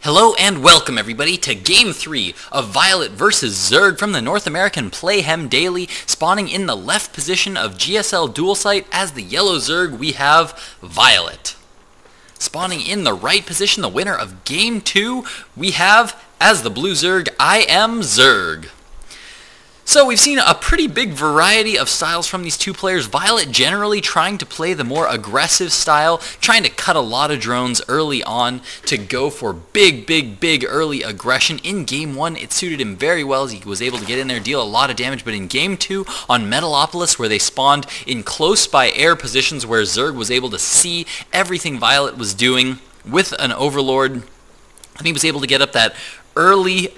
Hello and welcome everybody to Game 3 of viOLet vs ZvZ from the North American Playhem Daily. Spawning in the left position of GSL Dual Sight as the yellow ZvZ, we have viOLet. Spawning in the right position, the winner of Game 2, we have, as the blue ZvZ, IMZerg. So we've seen a pretty big variety of styles from these two players. viOLet generally trying to play the more aggressive style, trying to cut a lot of drones early on to go for big early aggression. In Game 1, it suited him very well as he was able to get in there, deal a lot of damage, but in Game 2 on Metalopolis, where they spawned in close by air positions where ZvZ was able to see everything viOLet was doing with an Overlord, and he was able to get up that early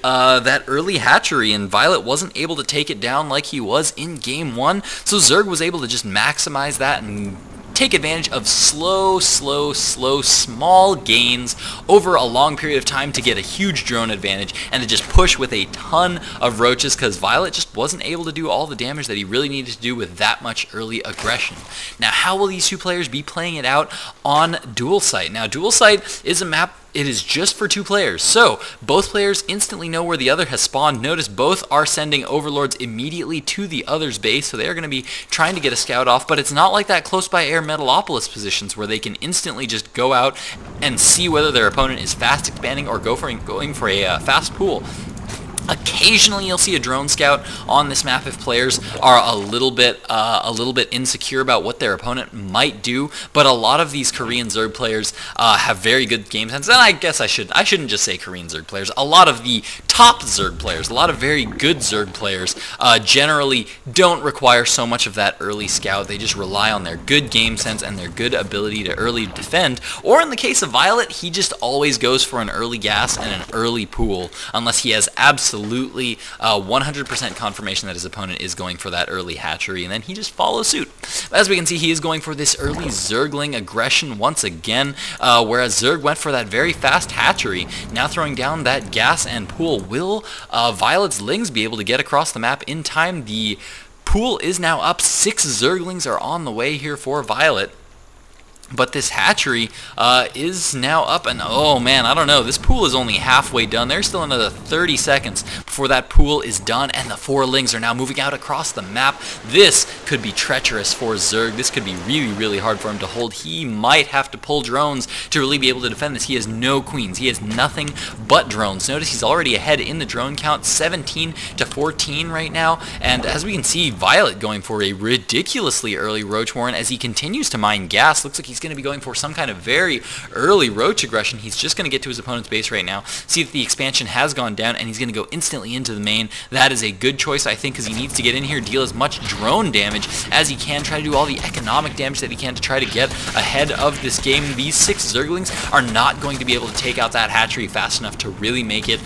hatchery, and viOLet wasn't able to take it down like he was in Game 1, so ZvZ was able to just maximize that and take advantage of slow, small gains over a long period of time to get a huge drone advantage and to just push with a ton of roaches, because viOLet just wasn't able to do all the damage that he really needed to do with that much early aggression. Now, how will these two players be playing it out on Dual Sight? Now, Dual Sight is a map. It is just for two players, so both players instantly know where the other has spawned. Notice both are sending Overlords immediately to the other's base, so they are going to be trying to get a scout off, but it's not like that close by air Metalopolis positions where they can instantly just go out and see whether their opponent is fast expanding or going for a fast pool. Occasionally you'll see a drone scout on this map if players are a little bit insecure about what their opponent might do, but a lot of these Korean ZvZ players have very good game sense, and I guess I shouldn't just say Korean ZvZ players. A lot of the top ZvZ players, a lot of very good ZvZ players generally don't require so much of that early scout. They just rely on their good game sense and their good ability to early defend, or in the case of viOLet, he just always goes for an early gas and an early pool unless he has absolutely 100% confirmation that his opponent is going for that early hatchery, and then he just follows suit. As we can see, he is going for this early Zergling aggression once again, whereas ZvZ went for that very fast hatchery. Now throwing down that gas and pool. Will viOLet's Lings be able to get across the map in time? The pool is now up. 6 Zerglings are on the way here for viOLet. But this hatchery is now up, and oh man, I don't know, this pool is only halfway done. There's still another 30 seconds before that pool is done, and the 4 Lings are now moving out across the map. This could be treacherous for ZvZ. This could be really hard for him to hold. He might have to pull drones to really be able to defend this. He has no queens. He has nothing but drones. Notice he's already ahead in the drone count, 17 to 14 right now, and as we can see, viOLet going for a ridiculously early Roach Warren as he continues to mine gas. Looks like he's going to be going for some kind of very early roach aggression. He's just going to get to his opponent's base right now, see that the expansion has gone down, and he's going to go instantly into the main. That is a good choice, I think, because he needs to get in here, deal as much drone damage as he can, try to do all the economic damage that he can to try to get ahead of this game. These 6 Zerglings are not going to be able to take out that hatchery fast enough to really make it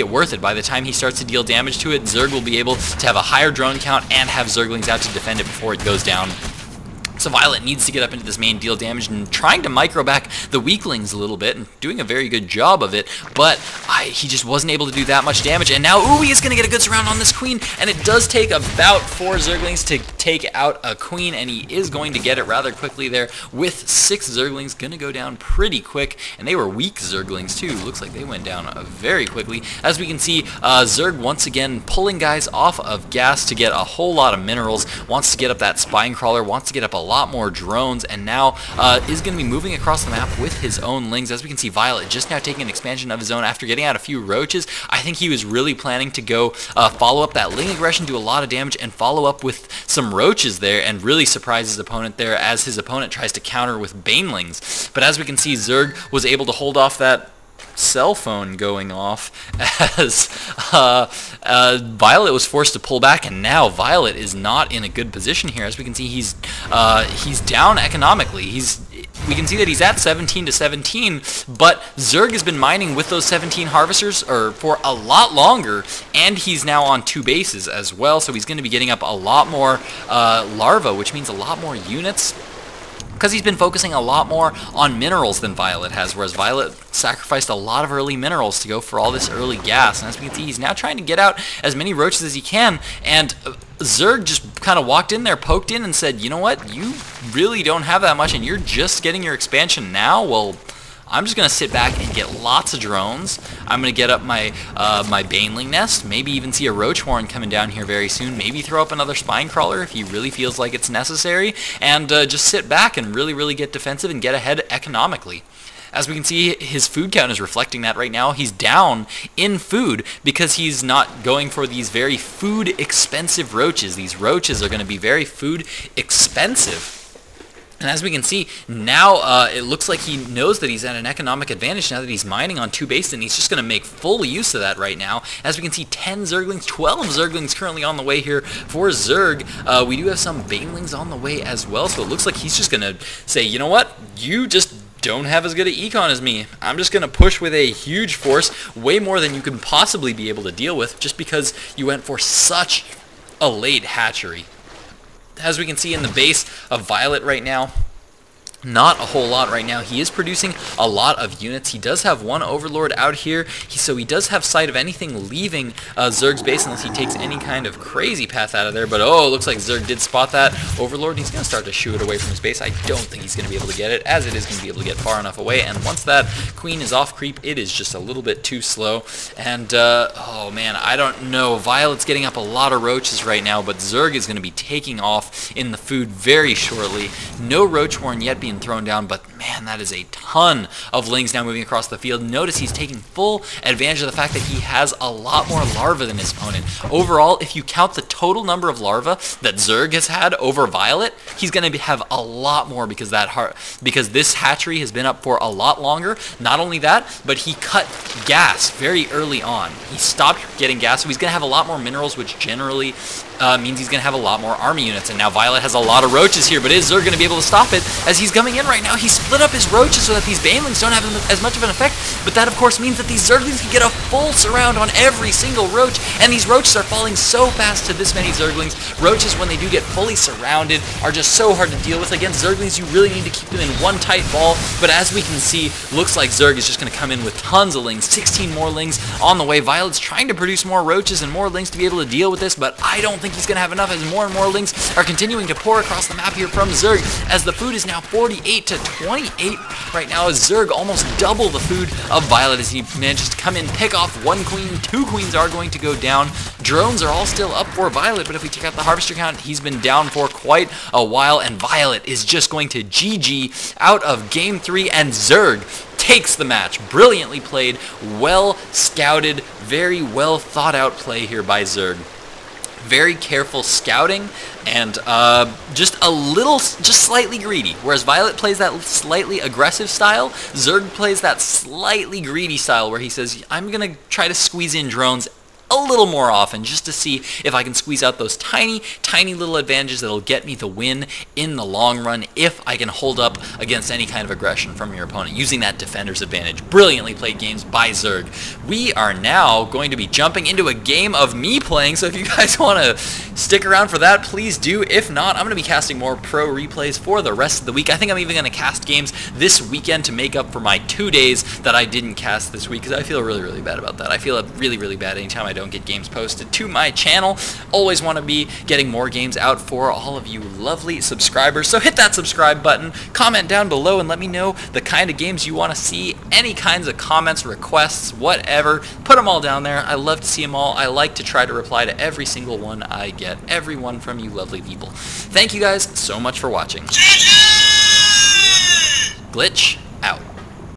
worth it. By the time he starts to deal damage to it, ZvZ will be able to have a higher drone count and have Zerglings out to defend it before it goes down. So viOLet needs to get up into this main, deal damage, and trying to micro back the weaklings a little bit, and doing a very good job of it, but he just wasn't able to do that much damage, and now he is going to get a good surround on this queen, and it does take about 4 Zerglings to take out a queen, and he is going to get it rather quickly there, with 6 Zerglings going to go down pretty quick, and they were weak Zerglings too. Looks like they went down very quickly. As we can see, ZvZ once again pulling guys off of gas to get a whole lot of minerals, wants to get up that spine crawler, wants to get up a lot more drones, and now is going to be moving across the map with his own Lings. As we can see, viOLet just now taking an expansion of his own after getting out a few roaches. I think he was really planning to go follow up that Ling aggression, do a lot of damage, and follow up with some roaches there, and really surprise his opponent there as his opponent tries to counter with Banelings. But as we can see, ZvZ was able to hold off that cell phone going off as viOLet was forced to pull back, and now viOLet is not in a good position here. As we can see, he's down economically. We can see that he's at 17 to 17, but ZvZ has been mining with those 17 harvesters for a lot longer, and he's now on 2 bases as well, so he's going to be getting up a lot more larvae, which means a lot more units, because he's been focusing a lot more on minerals than viOLet has, whereas viOLet sacrificed a lot of early minerals to go for all this early gas. And as we can see, he's now trying to get out as many roaches as he can, and ZvZ just kind of walked in there, poked in, and said, you know what, you really don't have that much, and you're just getting your expansion now? Well, I'm just going to sit back and get lots of drones. I'm going to get up my my Baneling nest, maybe even see a Roach Horn coming down here very soon, maybe throw up another Spine Crawler if he really feels like it's necessary, and just sit back and really get defensive and get ahead economically. As we can see, his food count is reflecting that right now. He's down in food because he's not going for these very food expensive roaches. These roaches are going to be very food expensive. And as we can see, now it looks like he knows that he's at an economic advantage now that he's mining on 2 bases, and he's just going to make full use of that right now. As we can see, 10 Zerglings, 12 Zerglings currently on the way here for Zerg. We do have some Banelings on the way as well, so it looks like he's just going to say, you know what, you just don't have as good an econ as me. I'm just going to push with a huge force, way more than you can possibly be able to deal with, just because you went for such a late hatchery. As we can see in the base of viOLet right now, not a whole lot right now. He is producing a lot of units. He does have one Overlord out here, so he does have sight of anything leaving Zerg's base unless he takes any kind of crazy path out of there. But oh, it looks like Zerg did spot that Overlord, and he's going to start to shoo it away from his base. I don't think he's going to be able to get it, as it is going to be able to get far enough away. And once that Queen is off creep, it is just a little bit too slow. And oh man, I don't know. viOLet's getting up a lot of roaches right now, but Zerg is going to be taking off in the food very shortly. No Roach Horn yet being thrown down, but man, that is a ton of Lings now moving across the field. Notice he's taking full advantage of the fact that he has a lot more larvae than his opponent. Overall, if you count the total number of larvae that Zerg has had over viOLet, he's going to have a lot more because this hatchery has been up for a lot longer. Not only that, but he cut gas very early on. He stopped getting gas, so he's going to have a lot more minerals, which generally means he's going to have a lot more army units. And now viOLet has a lot of roaches here, but is Zerg going to be able to stop it? As he's coming in right now, he split up his roaches so that these Banelings don't have as much of an effect, but that of course means that these Zerglings can get a full surround on every single roach, and these roaches are falling so fast to this many Zerglings. Roaches, when they do get fully surrounded, are just so hard to deal with. Against Zerglings, you really need to keep them in one tight ball, but as we can see, looks like Zerg is just going to come in with tons of Lings, 16 more Lings on the way. viOLet's trying to produce more roaches and more Lings to be able to deal with this, but I don't think he's going to have enough as more and more Lings are continuing to pour across the map here from Zerg, as the food is now 48 to 28 right now, as Zerg almost double the food of viOLet as he manages to come in, pick off 1 queen, 2 queens are going to go down. Drones are all still up for viOLet, but if we take out the harvester count, he's been down for quite a while, and viOLet is just going to GG out of Game 3, and Zerg takes the match. Brilliantly played, well scouted, very well thought out play here by Zerg. Very careful scouting, and just slightly greedy. Whereas viOLet plays that slightly aggressive style, Zerg plays that slightly greedy style where he says, I'm going to try to squeeze in drones a little more often just to see if I can squeeze out those tiny little advantages that'll get me the win in the long run if I can hold up against any kind of aggression from your opponent using that defender's advantage. Brilliantly played games by Zerg. We are now going to be jumping into a game of me playing, so if you guys want to stick around for that, please do. If not, I'm going to be casting more pro replays for the rest of the week. I think I'm even going to cast games this weekend to make up for my 2 days that I didn't cast this week, because I feel really bad about that. I feel really bad anytime I don't get games posted to my channel. Always want to be getting more games out for all of you lovely subscribers, so hit that subscribe button, comment down below, and let me know the kind of games you want to see, any kinds of comments, requests, whatever. Put them all down there. I love to see them all. I like to try to reply to every single one I get, every one from you lovely people. Thank you guys so much for watching. GLiTCH out.